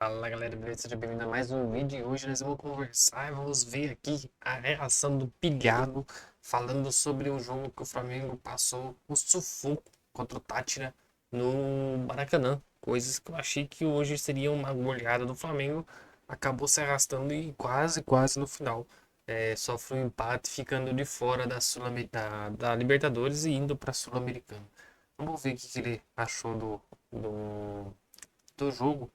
Fala galera, beleza? Seja bem-vindo a mais um vídeo e hoje nós vamos conversar e vamos ver aqui a reação do Pilhado falando sobre o jogo que o Flamengo passou o sufoco contra o Tátira no Maracanã. Coisas que eu achei que hoje seria uma goleada do Flamengo, acabou se arrastando e quase no final. Sofre um empate ficando de fora da Libertadores e indo para a Sul-Americana. Vamos ver o que ele achou do jogo.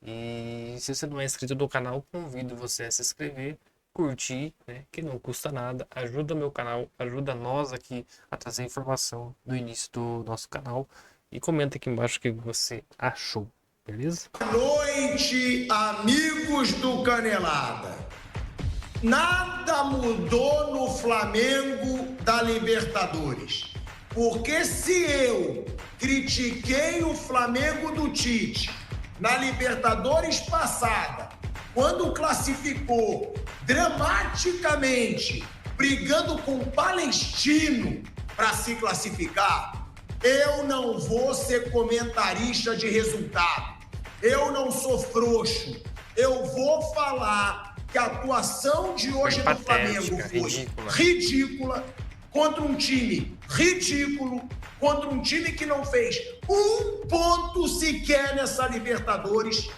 E se você não é inscrito no canal, convido você a se inscrever, curtir, né, que não custa nada, ajuda meu canal, ajuda nós aqui a trazer informação do início do nosso canal e comenta aqui embaixo o que você achou, beleza? Boa noite, amigos do Canelada. Nada mudou no Flamengo da Libertadores. Porque se eu critiquei o Flamengo do Tite na Libertadores passada, quando classificou dramaticamente, brigando com o Palestino para se classificar, eu não vou ser comentarista de resultado. Eu não sou frouxo. Eu vou falar que a atuação de hoje do Flamengo foi ridícula contra um time ridículo, contra um time que não fez um ponto sequer nessa Libertadores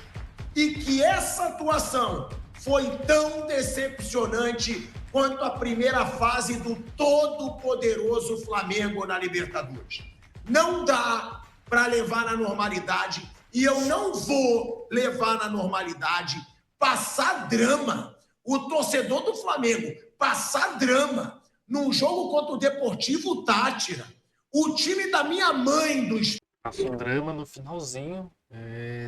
e que essa atuação foi tão decepcionante quanto a primeira fase do todo-poderoso Flamengo na Libertadores. Não dá para levar na normalidade e eu não vou levar na normalidade passar drama. O torcedor do Flamengo passar drama num jogo contra o Deportivo Tátira. O time da minha mãe do Passou drama no finalzinho.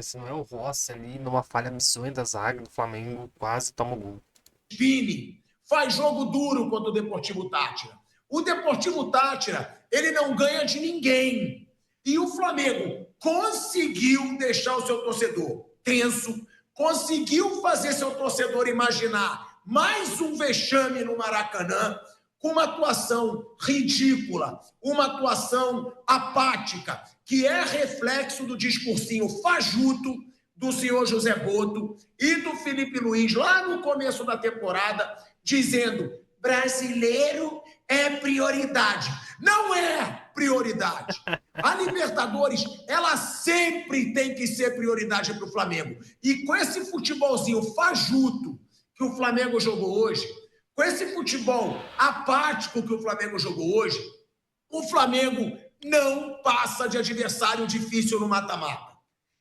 Se não é o Rossi ali, numa falha absurda da zaga do Flamengo, quase toma o gol. Vini faz jogo duro contra o Deportivo Tátira. O Deportivo Tátira, ele não ganha de ninguém. E o Flamengo conseguiu deixar o seu torcedor tenso, conseguiu fazer seu torcedor imaginar mais um vexame no Maracanã, com uma atuação ridícula, uma atuação apática, que é reflexo do discursinho fajuto do senhor José Boto e do Felipe Luiz lá no começo da temporada, dizendo: brasileiro é prioridade. Não é prioridade. A Libertadores, ela sempre tem que ser prioridade para o Flamengo. E com esse futebolzinho fajuto que o Flamengo jogou hoje, com esse futebol apático que o Flamengo jogou hoje, o Flamengo não passa de adversário difícil no mata-mata.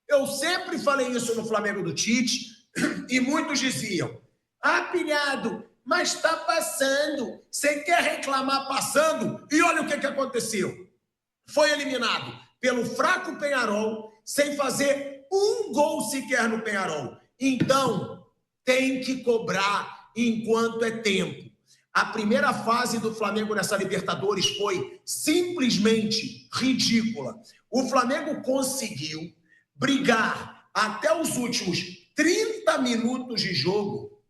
Eu sempre falei isso no Flamengo do Tite e muitos diziam: Pilhado, mas está passando. Você quer reclamar passando? E olha o que aconteceu. Foi eliminado pelo fraco Peñarol, sem fazer um gol sequer no Peñarol. Então, tem que cobrar enquanto é tempo. A primeira fase do Flamengo nessa Libertadores foi simplesmente ridícula. O Flamengo conseguiu brigar até os últimos 30 minutos de jogo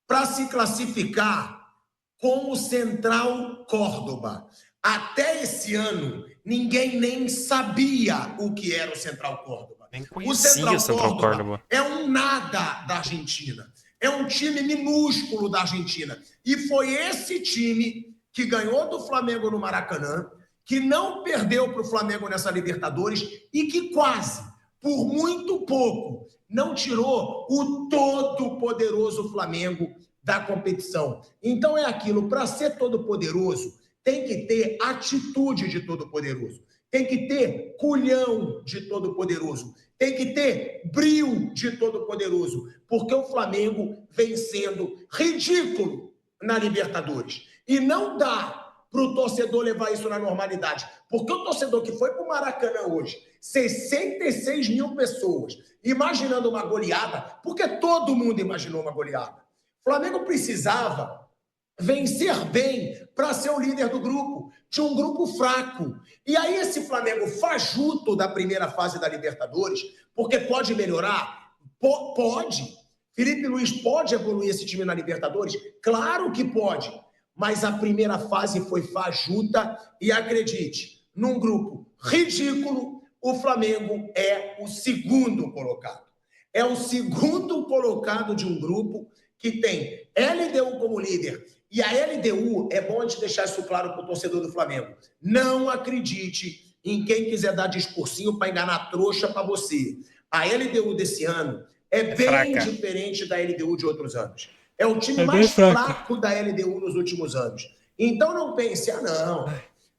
para se classificar com o Central Córdoba. Até esse ano, ninguém nem sabia o que era o Central Córdoba. Nem conhecia o Central Córdoba. É um nada da Argentina. É um time minúsculo da Argentina. E foi esse time que ganhou do Flamengo no Maracanã, que não perdeu para o Flamengo nessa Libertadores e que quase, por muito pouco, não tirou o todo-poderoso Flamengo da competição. Então é aquilo, para ser todo-poderoso, tem que ter atitude de todo-poderoso, tem que ter culhão de todo-poderoso, tem que ter brio de todo-poderoso, porque o Flamengo vem sendo ridículo na Libertadores. E não dá para o torcedor levar isso na normalidade, porque o torcedor que foi para o Maracanã hoje, 66 mil pessoas, imaginando uma goleada, porque todo mundo imaginou uma goleada. O Flamengo precisava vencer bem para ser o líder do grupo. Tinha um grupo fraco. E aí esse Flamengo fajuto da primeira fase da Libertadores, porque pode melhorar? Pode. Felipe Luiz pode evoluir esse time na Libertadores? Claro que pode. Mas a primeira fase foi fajuta e acredite, num grupo ridículo, o Flamengo é o segundo colocado. é o segundo colocado de um grupo que tem LDU como líder. E a LDU, é bom a gente deixar isso claro para o torcedor do Flamengo. Não acredite em quem quiser dar discursinho para enganar a trouxa para você. A LDU desse ano é bem fraca. diferente da LDU de outros anos. É o time mais fraco da LDU nos últimos anos. Então não pense, não,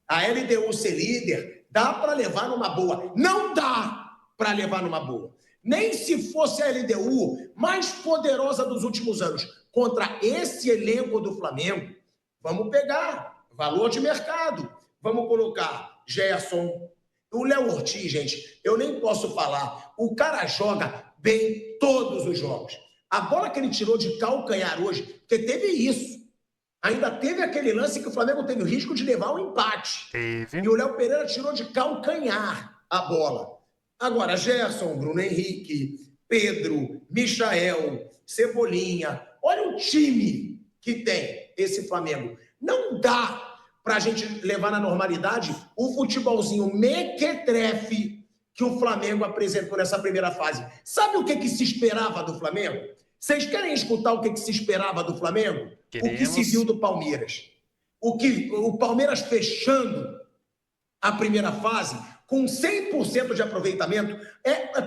a LDU ser líder dá para levar numa boa. Não dá para levar numa boa. Nem se fosse a LDU mais poderosa dos últimos anos contra esse elenco do Flamengo. Vamos pegar valor de mercado. Vamos colocar Gerson. O Léo Ortiz, gente, eu nem posso falar. O cara joga bem todos os jogos. A bola que ele tirou de calcanhar hoje, porque teve isso. Ainda teve aquele lance que o Flamengo teve o risco de levar um empate. Teve. E o Léo Pereira tirou de calcanhar a bola. Agora, Gerson, Bruno Henrique, Pedro, Michael, Cebolinha. Olha o time que tem esse Flamengo. Não dá para a gente levar na normalidade o futebolzinho mequetrefe que o Flamengo apresentou nessa primeira fase. Sabe o que se esperava do Flamengo? Vocês querem escutar o que se esperava do Flamengo? Queremos. O que se viu do Palmeiras. O Palmeiras fechando a primeira fase com 100% de aproveitamento.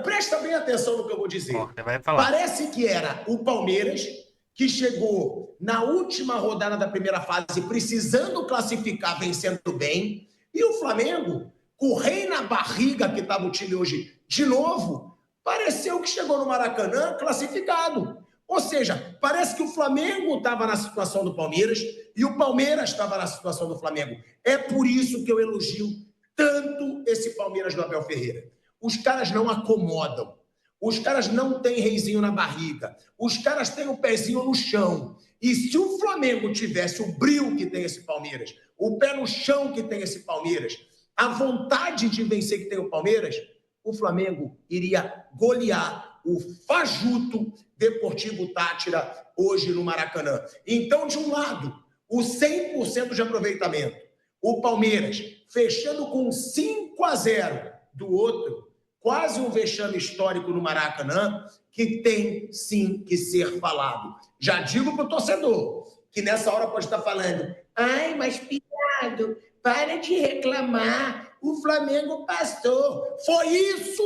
Presta bem atenção no que eu vou dizer. Vai falar. Parece que era o Palmeiras que chegou na última rodada da primeira fase precisando classificar, vencendo bem, e o Flamengo, com o rei na barriga que estava o time hoje de novo, pareceu que chegou no Maracanã classificado. Ou seja, parece que o Flamengo estava na situação do Palmeiras e o Palmeiras estava na situação do Flamengo. É por isso que eu elogio tanto esse Palmeiras do Abel Ferreira. Os caras não acomodam. Os caras não têm reizinho na barriga. Os caras têm o pezinho no chão. E se o Flamengo tivesse o brio que tem esse Palmeiras, o pé no chão que tem esse Palmeiras, a vontade de vencer que tem o Palmeiras, o Flamengo iria golear o fajuto Deportivo Táchira hoje no Maracanã. Então, de um lado, o 100% de aproveitamento. O Palmeiras fechando com 5-0. Do outro, quase um vexame histórico no Maracanã, que tem sim que ser falado. Já digo para o torcedor, que nessa hora pode estar falando: ai, mas Piado, para de reclamar, o Flamengo passou. Foi isso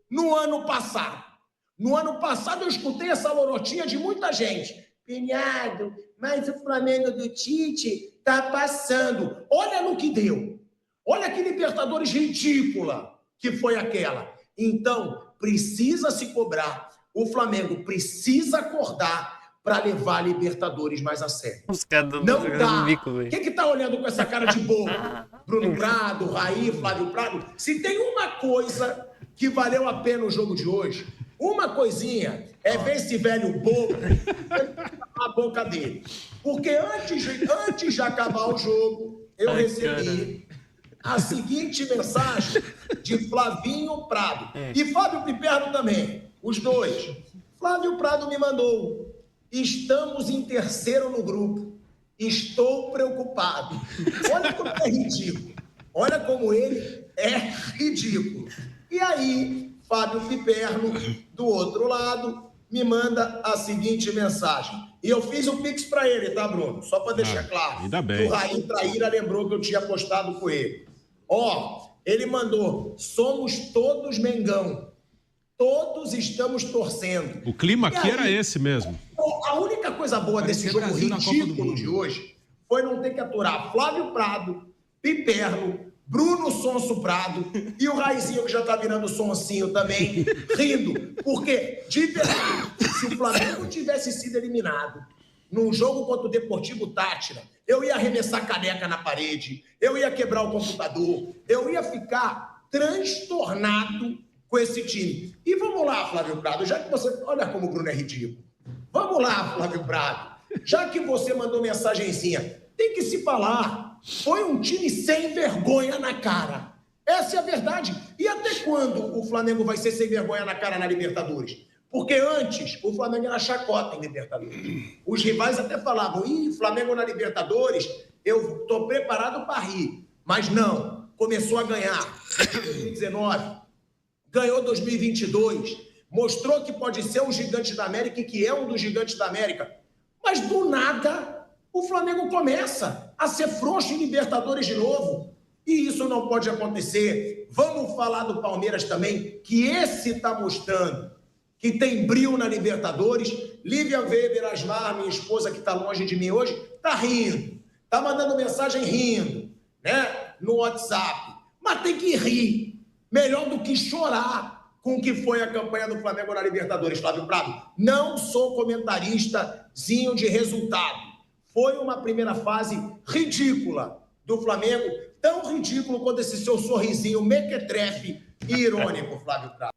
no ano passado. No ano passado eu escutei essa lorotinha de muita gente. Pinhado, mas o Flamengo do Tite está passando. Olha no que deu. Olha que Libertadores ridícula que foi aquela. Então, precisa se cobrar. O Flamengo precisa acordar para levar a Libertadores mais a sério. Não dá. Quem que tá olhando com essa cara de bobo? Bruno Prado, Raí, Flávio Prado. Se tem uma coisa que valeu a pena o jogo de hoje, uma coisinha, é ver esse velho bobo a boca dele. Porque antes de acabar o jogo, eu recebi a seguinte mensagem de Flavinho Prado. E Fábio Piperno também, os dois. Flávio Prado me mandou: estamos em terceiro no grupo. Estou preocupado. Olha como é ridículo. Olha como ele é ridículo. E aí, Fábio Piperno, do outro lado, me manda a seguinte mensagem. E eu fiz o Pix para ele, tá, Bruno? Só para deixar claro. Ainda bem. O Raí Traíra lembrou que eu tinha postado com ele. Ele mandou: somos todos Mengão. Todos estamos torcendo. O clima aqui era esse mesmo. A única coisa boa desse jogo ridículo de hoje foi não ter que aturar Flávio Prado, Piperno, Bruno Sonso Prado e o Raizinho, que já tá virando sonsinho também, rindo. Porque, de verdade, se o Flamengo tivesse sido eliminado num jogo contra o Deportivo Táchira, eu ia arremessar caneca na parede, eu ia quebrar o computador, eu ia ficar transtornado com esse time. E vamos lá, Flávio Prado, já que você... Olha como o Bruno é ridículo. Vamos lá, Flávio Prado. Já que você mandou mensagenzinha, tem que se falar. Foi um time sem vergonha na cara. Essa é a verdade. E até quando o Flamengo vai ser sem vergonha na cara na Libertadores? Porque antes, o Flamengo era chacota em Libertadores. Os rivais até falavam: Flamengo na Libertadores, eu tô preparado para rir. Mas não, começou a ganhar. 2019, ganhou 2022, mostrou que pode ser um gigante da América e que é um dos gigantes da América. Mas do nada, o Flamengo começa a ser frouxo em Libertadores de novo. E isso não pode acontecer. Vamos falar do Palmeiras também, que esse está mostrando que tem brilho na Libertadores. Lívia Weber Asmar, minha esposa que está longe de mim hoje, está rindo. Está mandando mensagem rindo, né? No WhatsApp. Mas tem que rir. Melhor do que chorar com o que foi a campanha do Flamengo na Libertadores, Flávio Prado. Não sou comentaristazinho de resultado. Foi uma primeira fase ridícula do Flamengo, tão ridículo quanto esse seu sorrisinho mequetrefe e irônico, Flávio Prado.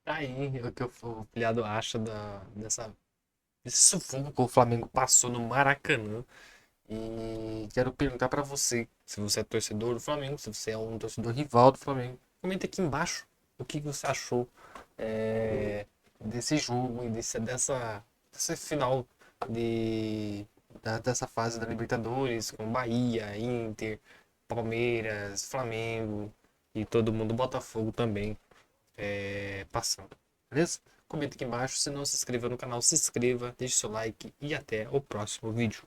Aí é o que o pilhado acha desse sufoco que o Flamengo passou no Maracanã. E quero perguntar pra você, se você é torcedor do Flamengo, se você é um torcedor rival do Flamengo, comenta aqui embaixo o que você achou desse jogo e dessa final dessa fase da Libertadores, com Bahia, Inter, Palmeiras, Flamengo e todo mundo, Botafogo também passando. Beleza? Comenta aqui embaixo. Se não se inscreveu no canal, se inscreva, deixe seu like e até o próximo vídeo.